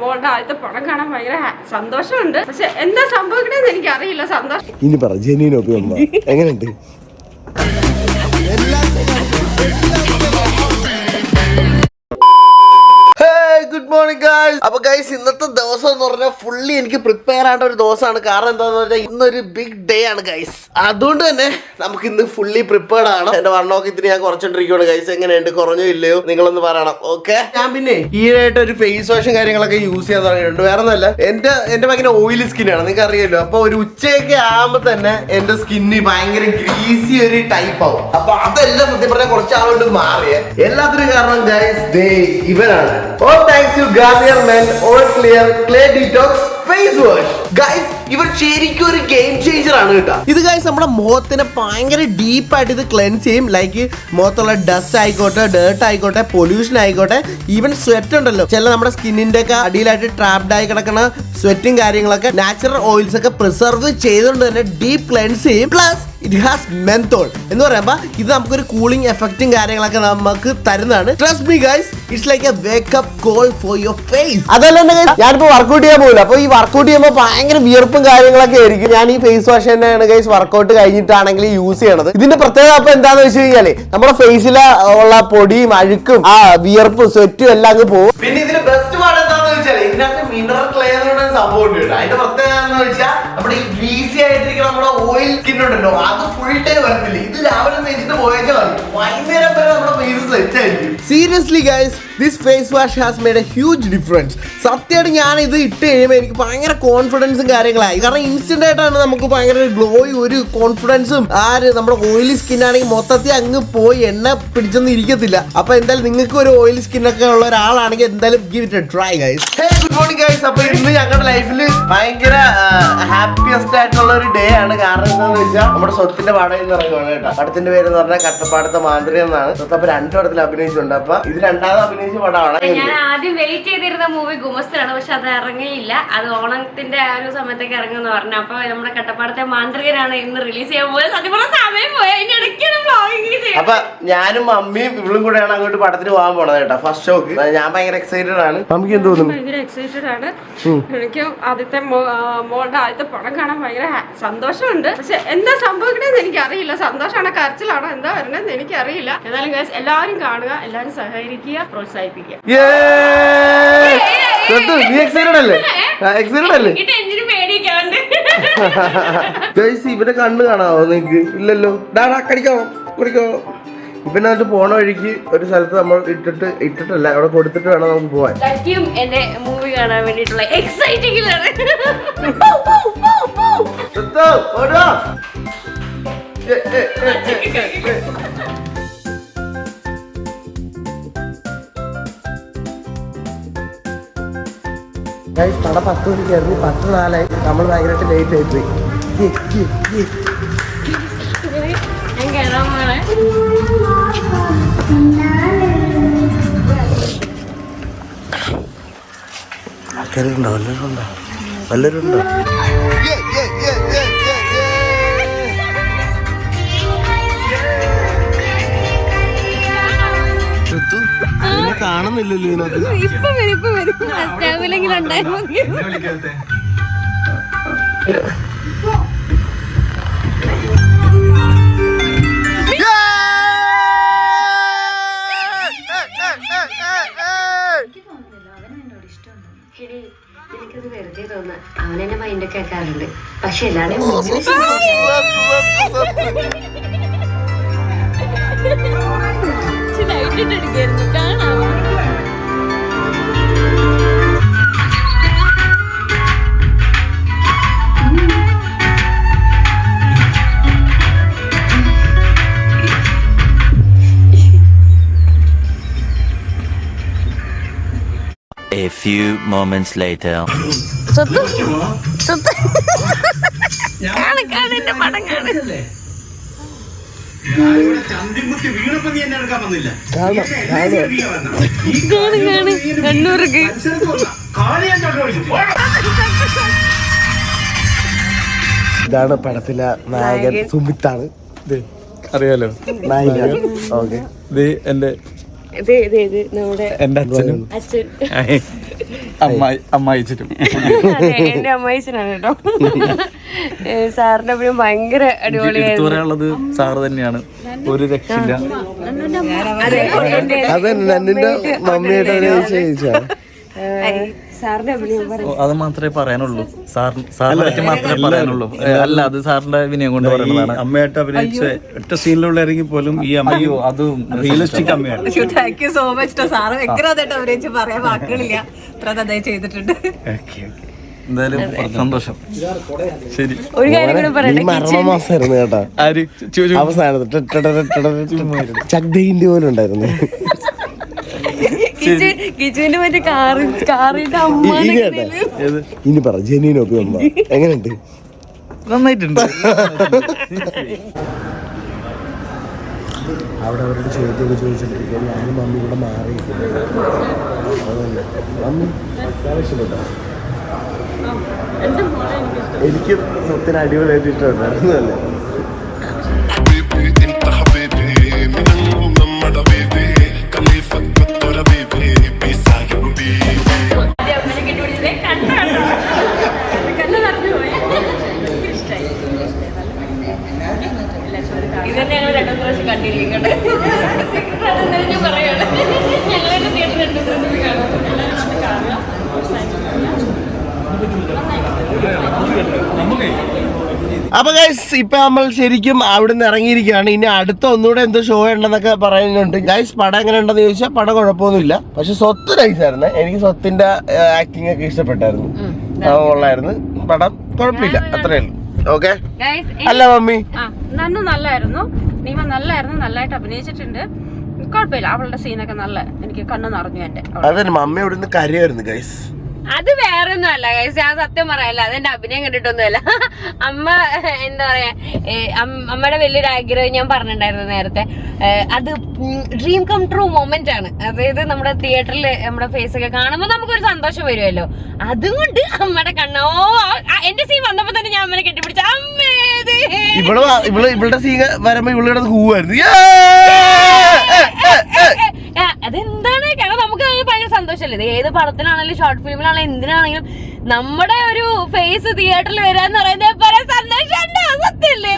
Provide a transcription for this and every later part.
മോളുടെ ആദ്യത്തെ പടം കാണാൻ ഭയങ്കര സന്തോഷമുണ്ട്. പക്ഷെ എന്താ സംഭവിക്കണെന്ന് എനിക്ക് അറിയില്ല. സന്തോഷം ഇനി പറ ജെനീനൊക്കെ എങ്ങനെയുണ്ട്? Good morning guys. അപ്പൊ ഗൈസ് ഇന്നത്തെ ദിവസം എന്ന് പറഞ്ഞാൽ ഫുള്ളി എനിക്ക് പ്രിപ്പയർ ആവേണ്ട ഒരു ദിവസമാണ്. കാരണം എന്താന്ന് പറഞ്ഞാൽ ഇന്നൊരു ബിഗ് ഡേ ആണ് ഗൈസ്. അതുകൊണ്ട് തന്നെ നമുക്ക് ഇന്ന് ഫുള്ളി പ്രിപ്പയർഡ് ആണ്. എന്റെ വണ്ണമൊക്കെ ഇത്തിരി ഞാൻ കുറച്ചോണ്ടിരിക്കുകയാണ് ഗൈസ്. എങ്ങനെയുണ്ട്, കുറഞ്ഞോ ഇല്ലയോ നിങ്ങളൊന്ന് പറയണം. ഓക്കെ, ഞാൻ പിന്നെ ഈയിടെയായിട്ട് ഒരു ഫേസ് വാഷും കാര്യങ്ങളൊക്കെ യൂസ് ചെയ്യാൻ തുടങ്ങിയിട്ടുണ്ട്. വേറെ ഒന്നല്ല, എന്റെ ഭയങ്കര ഓയിലി സ്കിന്നാണ്, നിങ്ങൾക്ക് അറിയാലോ. അപ്പൊ ഒരു ഉച്ചയൊക്കെ ആകുമ്പോ തന്നെ എന്റെ സ്കിന്ന് ഭയങ്കര ഗ്രീസി ഒരു ടൈപ്പ് ആവും. അപ്പൊ അതെല്ലാം സത്യം പറഞ്ഞാൽ കുറച്ച് ആളുകൊണ്ട് മാറിയ എല്ലാത്തിനും കാരണം ഗൈസ് ദേ ഇവനാണ്. All thanks to Garnier Men all clear clay detox face wash. Guys ഇവർ ശരിക്കും ഒരു ഗെയിം ചേഞ്ചർ ആണ് കേട്ടോ. ഇത് ഗൈസ് നമ്മുടെ മുഖത്തിനെ ഭയങ്കര ഡീപ്പായിട്ട് ഇത് ക്ലെൻസ് ചെയ്യും. ലൈക്ക് മുഖത്തുള്ള ഡസ്റ്റ് ആയിക്കോട്ടെ, ഡേർട്ട് ആയിക്കോട്ടെ, പൊല്യൂഷൻ ആയിക്കോട്ടെ, ഈവൻ സ്വെറ്റ് ഉണ്ടല്ലോ, ചില നമ്മുടെ സ്കിന്നിന്റെ ഒക്കെ അടിയിലായിട്ട് ട്രാപ്ഡ് ആയി കിടക്കുന്ന സ്വെറ്റും കാര്യങ്ങളൊക്കെ നാച്ചുറൽ ഓയിൽസ് ഒക്കെ പ്രിസർവ് ചെയ്തുകൊണ്ട് തന്നെ ഡീപ്പ് ക്ലെൻസ് ചെയ്യും. പ്ലസ് ഇറ്റ് ഹാസ് മെന്തോൾ എന്ന് പറയുമ്പോ ഇത് നമുക്കൊരു കൂളിംഗ് എഫക്റ്റും കാര്യങ്ങളൊക്കെ നമുക്ക് തരുന്നതാണ്. Trust me guys, it's like a wake up call for your face. അതല്ല തന്നെ ഗൈസ്, ഞാനിപ്പോ വർക്ക്ഔട്ട് ചെയ്യാൻ പോകില്ല. അപ്പൊ ഈ വർക്ക്ഔട്ട് ചെയ്യുമ്പോൾ ഭയങ്കര വിയർപ്പും കാര്യങ്ങളൊക്കെ ആയിരിക്കും. ഞാൻ ഈ ഫേസ് വാഷ് തന്നെയാണ് ഗൈസ് വർക്ക്ഔട്ട് കഴിഞ്ഞിട്ടാണെങ്കിൽ യൂസ് ചെയ്യണത്. ഇതിന്റെ പ്രത്യേകത അപ്പൊ എന്താന്ന് വെച്ച് കഴിഞ്ഞാല് നമ്മുടെ ഫേസിലെ ഉള്ള പൊടിയും അഴുക്കും ആ വിയർപ്പും സ്വെറ്റും എല്ലാം അങ്ങ് പോകും. പിന്നെ ഇതിന് ബെസ്റ്റ് പാർട്ട് എന്താന്ന് വെച്ചാൽ ഇതിനകത്ത് മിനറൽ ക്ലേ എന്ന് സംഭവം ഉണ്ട് കേട്ടോ. അതിന്റെ പ്രത്യേകത എന്ന് വെച്ചാൽ നമ്മുടെ ഈ ഗ്രീസി ആയിട്ടിരിക്കുന്ന നമ്മുടെ ഓയിൽ സ്കിൻ ഉണ്ടല്ലോ, അത് ഫുൾ ടൈം വരത്തില്ല. ഇത് രാവിലെ തേച്ചിട്ട് പോയേച്ചാൽ മതി, വൈകുന്നേരം വരെ നമ്മുടെ ഫേസ് സെറ്റ് ആയിരിക്കും. Seriously guys, this face wash has made A huge difference. സത്യമായിട്ട് ഞാൻ ഇത് ഇട്ട് കഴിയുമ്പോൾ എനിക്ക് ഭയങ്കര കോൺഫിഡൻസും കാര്യങ്ങളായി. കാരണം ഇൻസ്റ്റന്റ് ആയിട്ടാണ് നമുക്ക് ഭയങ്കര ഗ്ലോയും ഒരു കോൺഫിഡൻസും. നമ്മുടെ ഓയിലി സ്കിൻ ആണെങ്കിൽ മൊത്തത്തിൽ അങ്ങ് പോയി എണ്ണ പിടിച്ചൊന്നും ഇരിക്കത്തില്ല. അപ്പൊ എന്തായാലും നിങ്ങൾക്ക് ഒരു ഓയിലി സ്കിൻ ഒക്കെ ഉള്ള ഒരാളാണെങ്കിൽ എന്തായാലും give it A try guys. Good morning guys. അപ്പൊ ഇന്ന് ഞങ്ങളുടെ ലൈഫിൽ ഭയങ്കര ഹാപ്പിയസ്റ്റ് ആയിട്ടുള്ള ഒരു ഡേ ആണ്. കാരണം എന്താണെന്ന് വെച്ചാൽ നമ്മുടെ സ്വത്തിന്റെ പാടയിൽ നിന്ന് ഇറങ്ങുവാണ് കേട്ടോ. പടത്തിന്റെ പേര് എന്ന് പറഞ്ഞാൽ കട്ടപ്പാടത്തെ മാന്ത്രി എന്നാണ്. അപ്പൊ 2 പടത്തിൽ അഭിനയിച്ചിട്ടുണ്ട്. അപ്പൊ ഇത് 2ാമത് അഭിനയിച്ച പടമാണ്. ഞാൻ ആദ്യം വെയിറ്റ് ചെയ്തിരുന്ന മൂവി ഗുമസ്തനാണ്, പക്ഷെ അത് ഇറങ്ങിയില്ല. അത് ഓണത്തിന്റെ ആ ഒരു സമയത്തേക്ക് ഇറങ്ങുമെന്ന് പറഞ്ഞു. അപ്പൊ നമ്മുടെ കട്ടപ്പാടത്തെ മാന്ത്രികനാണ് ഇന്ന് റിലീസ് ചെയ്യാൻ പോയത്. സത്യം പറഞ്ഞ സമയം പോയി, അതിന്റെ ഇടയ്ക്കാണ് വ്ലോഗിങ് ചെയ്തത്. അപ്പൊ ഞാനും മമ്മിയും ഇവളും കൂടെയാണ് അങ്ങോട്ട് പടത്തിന് പോകാൻ പോണത് കേട്ടോ, ഫസ്റ്റ് ഷോക്ക്. ഞാൻ ഭയങ്കര എക്സൈറ്റഡ് ആണ്. നമുക്ക് എന്ത് തോന്നുന്നു? ഭയങ്കര എക്സൈറ്റഡ് ആണ്. എനിക്കും ആദ്യത്തെ മോളുടെ ആദ്യത്തെ പടം കാണാൻ ഭയങ്കര സന്തോഷമുണ്ട്. പക്ഷെ എന്താ സംഭവിക്കണെന്ന് എനിക്ക് അറിയില്ല. സന്തോഷമാണോ കരച്ചിലാണോ എന്താ വരണെന്ന് എനിക്ക് അറിയില്ല. എന്നാലും ഗൈസ് എല്ലാവരും കാണുക, എല്ലാവരും സഹകരിക്കുക, പ്രോത്സാഹിപ്പിക്കുക. നീ എക്സൈറ്റഡ് അല്ലേ? എക്സൈറ്റഡ് അല്ലേ? ഗൈസ് ഇവന്റെ കണ്ണ് കാണാവോ നിങ്ങക്ക്? ഇല്ലല്ലോ. ഡാടാ കടിക്കാവോ കുടിക്കാവോ? ഇവനകത്ത് പോണ വഴിക്ക് ഒരു സ്ഥലത്ത് നമ്മൾ ഇട്ടിട്ടല്ല, അവിടെ കൊടുത്തിട്ട് വേണം നമുക്ക് പോവാൻ. എന്റെ മൂവി കാണാൻ വേണ്ടിട്ടുള്ള എക്സൈറ്റിംഗിലാണ്. കട 10 മണിക്കായിരുന്നു, 10:04. നമ്മൾ ഭയങ്കരമായിട്ട് ലേറ്റ് ആയിപ്പോയി. ആൾക്കാരുണ്ടോ? വല്ലവരും ഉണ്ടോ? കാണുന്നില്ലല്ലോ ഇതിനകത്ത്. ഇപ്പൊ വരും എനിക്കത് വെറുതെ തോന്നുന്നു. അവനെന്നെ മൈൻഡൊക്കെ ആക്കാറുണ്ട്. പക്ഷെ എല്ലാവരും കാണാം. A few moments later. ഇതാണ് പടത്തിലെ നായകൻ സുമിത്താണ്. അറിയാലോ നായിക. ഓക്കെ, ഇത് എന്റെ നമ്മുടെ എന്റെ അച്ഛനും അച്ഛൻ അമ്മായിച്ചിട്ടും അതെ എന്റെ അമ്മായിച്ചനാണ് കേട്ടോ. സാറിന്റെ അഭിനയം ഭയങ്കര അടിപൊളിയായിരുന്നു. പറയാനുള്ളത് സാറ് തന്നെയാണ്, ഒരു രക്ഷയില്ല. സാറിന്റെ അഭിനയം അത് മാത്രമേ പറയാനുള്ളൂ, സാറിനെ പറ്റി മാത്രമേ പറയാനുള്ളൂ. അല്ല, അത് സാറിന്റെ വിനയം കൊണ്ട് പറയുന്നതാണ്. അമ്മയായിട്ട് അഭിനയിച്ച ഒറ്റ സീനിലുള്ളവരെങ്കിൽ പോലും ഈ അമ്മയോ അതും റിയലിസ്റ്റിക് അമ്മയാണ്. Thank you so much. Sir വ്യക്തമായിട്ട് അഭിനയിച്ച് പറയാൻ വാക്കുകളില്ല, അത്ര നന്നായി ചെയ്തിട്ടുണ്ട്. എന്തായാലും സന്തോഷം. ശരി, ഒരു കാര്യം കൂടെ പറയട്ടെ. മരണമാസമായിരുന്നു കേട്ടാ. ആര് അവസാനത്ത് ചക്ദീന്റെ പോലെ ഉണ്ടായിരുന്നു. കിച്ചുവിന്റെ മറ്റേ കാറിന്റെ അമ്മ ഇനി പറ ജെനീനൊക്കെ അമ്മ എങ്ങനെയുണ്ട്? നന്നായിട്ടുണ്ട്. അവിടെ അവരുടെ ചോദ്യമൊക്കെ ചോദിച്ചിട്ടിരിക്കും. ഞാനും മമ്മി ഇവിടെ മാറിയിരിക്കുന്നു. മമ്മി ആവശ്യപ്പെട്ടോ? എനിക്ക് സത്യത്തിന് അടിപൊളിയായിട്ട് ഇഷ്ടമുണ്ടായിരുന്നു അല്ലേ? ഇതന്നെ ഞങ്ങൾ 2 പ്രാവശ്യം കണ്ടിരിക്കട്ടെ. പറയാണ് ഞങ്ങളെ തിയേറ്ററിൽ 2 പ്രാവശ്യം കാണാം. അപ്പൊ ഗൈസ് ഇപ്പൊ നമ്മൾ ശരിക്കും അവിടെ നിന്ന് ഇറങ്ങിയിരിക്കുകയാണ്. ഇനി അടുത്ത ഒന്നുകൂടെ എന്തോ ഷോ ഉണ്ടെന്നൊക്കെ പറയുന്നുണ്ട്. ഗൈസ് പടം എങ്ങനെ ഉണ്ടെന്ന് ചോദിച്ചാൽ പടം കുഴപ്പമൊന്നുമില്ല. പക്ഷെ സ്വത്ത് നൈസായിരുന്നു. എനിക്ക് സ്വത്തിന്റെ ആക്ടിങ് ഒക്കെ ഇഷ്ടപ്പെട്ടായിരുന്നു. കൊള്ളായിരുന്നു. പടം കുഴപ്പമില്ല, അത്രേ ഉള്ളൂ. ഓക്കെ അല്ല മമ്മി? നന്നു നല്ലായിരുന്നു, നീമ നല്ലായിരുന്നു, നല്ലതായിട്ട് അഭിനയിച്ചിട്ടുണ്ട്. കുഴപ്പമില്ല, അവളുടെ സീനൊക്കെ നല്ല, എനിക്ക് കണ്ണ് നിറഞ്ഞു എന്റെ. അതന്നെ മമ്മി ഇവിടെ നിന്ന് കരയായിരുന്നു ഗൈസ്. അത് വേറെ ഒന്നും അല്ല ഗൈസ്, ഞാൻ സത്യം പറയല്ല, അതെന്റെ അഭിനയം കണ്ടിട്ടൊന്നുമല്ല. അമ്മ എന്താ പറയാ, അമ്മയുടെ വലിയൊരു ആഗ്രഹം ഞാൻ പറഞ്ഞിട്ടുണ്ടായിരുന്നു നേരത്തെ. അത് ഡ്രീം കം ട്രൂ മൊമെന്റ് ആണ്. അതായത് നമ്മുടെ തിയേറ്ററിൽ നമ്മുടെ ഫേസ് ഒക്കെ കാണുമ്പോൾ നമുക്കൊരു സന്തോഷം വരുമല്ലോ. അതുകൊണ്ട് അമ്മയുടെ കണ്ണോ എന്റെ സീൻ വന്നപ്പോ തന്നെ ഞാൻ അമ്മനെ കെട്ടിപ്പിടിച്ച അമ്മേ ഇവളുടെ സീൻ വരുമ്പോ ഇവളുടെ കൂവായിരുന്നു. അതെന്താണ്, കാരണം നമുക്ക് ഭയങ്കര സന്തോഷമല്ലേ. ഇത് ഏത് പടത്തിലാണെങ്കിലും ഷോർട്ട് ഫിലിമിലാണെങ്കിലും എന്തിനാണെങ്കിലും നമ്മുടെ ഒരു ഫേസ് തിയേറ്ററിൽ വരാന്ന് പറയുന്നത് സന്തോഷമുണ്ടോ? സത്യല്ലേ?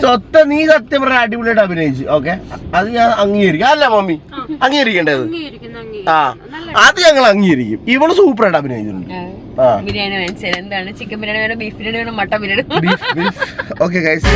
നീ സത്യം പറഞ്ഞ അടിപൊളിയായിട്ട് അഭിനയിച്ചു. ഓക്കെ, അത് ഞാൻ അംഗീകരിക്കും. അല്ല മമ്മി അംഗീകരിക്കേണ്ടത്? ആ, അത് ഞങ്ങൾ അംഗീകരിക്കും. ഇവള് സൂപ്പറായിട്ട് അഭിനയിച്ചിട്ടുണ്ട്. ബിരിയാണി വാങ്ങിച്ചാൽ എന്താണ്, ചിക്കൻ ബിരിയാണി വേണം, ബീഫ് ബിരിയാണി വേണം, മട്ടൻ ബിരിയാണി. Okay guys.